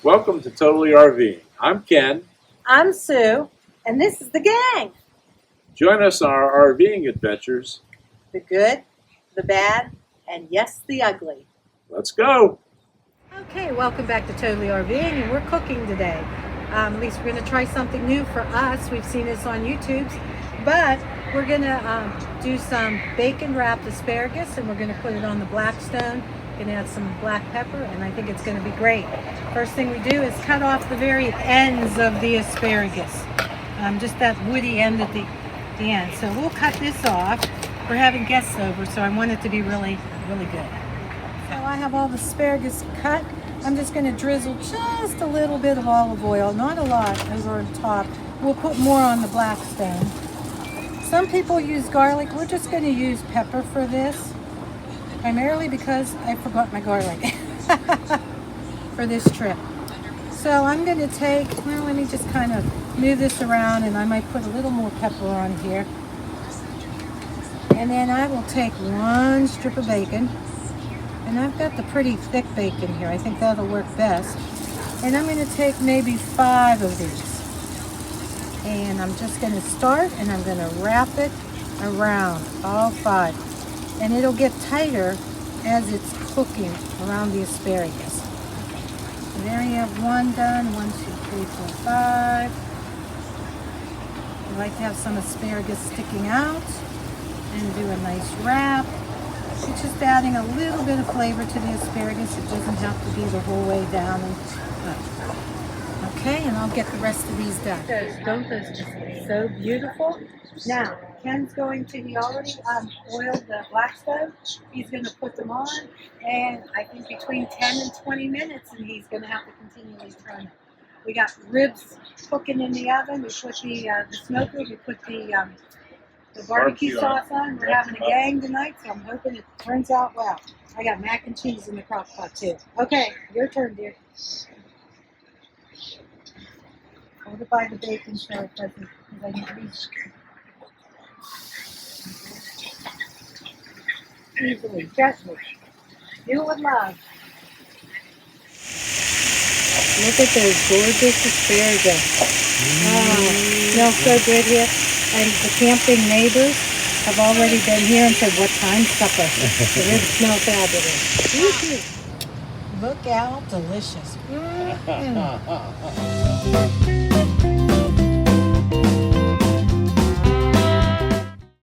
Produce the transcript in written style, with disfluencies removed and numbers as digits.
Welcome to Totally RV. I'm Ken. I'm Sue, and this is the gang. Join us on our RVing adventures. The good, the bad, and yes, the ugly. Let's go. Okay, welcome back to Totally RVing, and we're cooking today. At least we're going to try something new for us. We've seen this on YouTube, but we're going to do some bacon wrapped asparagus, and we're going to put it on the Blackstone. Going to add some black pepper, and I think it's going to be great. First thing we do is cut off the very ends of the asparagus, just that woody end at the end. So we'll cut this off. We're having guests over, so I want it to be really, really good. So I have all the asparagus cut. I'm just going to drizzle just a little bit of olive oil, not a lot, over on top. We'll put more on the Blackstone. Some people use garlic. We're just going to use pepper for this, primarily because I forgot my garlic for this trip. So I'm going to take, well, let me just kind of move this around, and I might put a little more pepper on here. And then I will take one strip of bacon, and I've got the pretty thick bacon here. I think that'll work best. And I'm going to take maybe 5 of these. And I'm just going to start, and I'm going to wrap it around all 5. And it'll get tighter as it's cooking around the asparagus. So there you have 1 done. 1, 2, 3, 4, 5. I like to have some asparagus sticking out and do a nice wrap. It's just adding a little bit of flavor to the asparagus. It doesn't have to be the whole way down. Okay, and I'll get the rest of these done. Don't those just look so beautiful? Now, Ken's going to, he already oiled the Blackstone. He's going to put them on, and I think between 10 and 20 minutes, and he's going to have to continually turn it. We got ribs cooking in the oven. We put the smoker, we put the barbecue sauce on. We're having a gang tonight, so I'm hoping it turns out well. I got mac and cheese in the crock pot too. Okay, your turn, dear. Hold it by the bacon so it doesn't, because I need these. Easily, gently. Do it with love. Look at those gorgeous asparagus. Oh, smells so good here. And the camping neighbors have already been here and said, what time's supper? So it smells fabulous. Look out, delicious.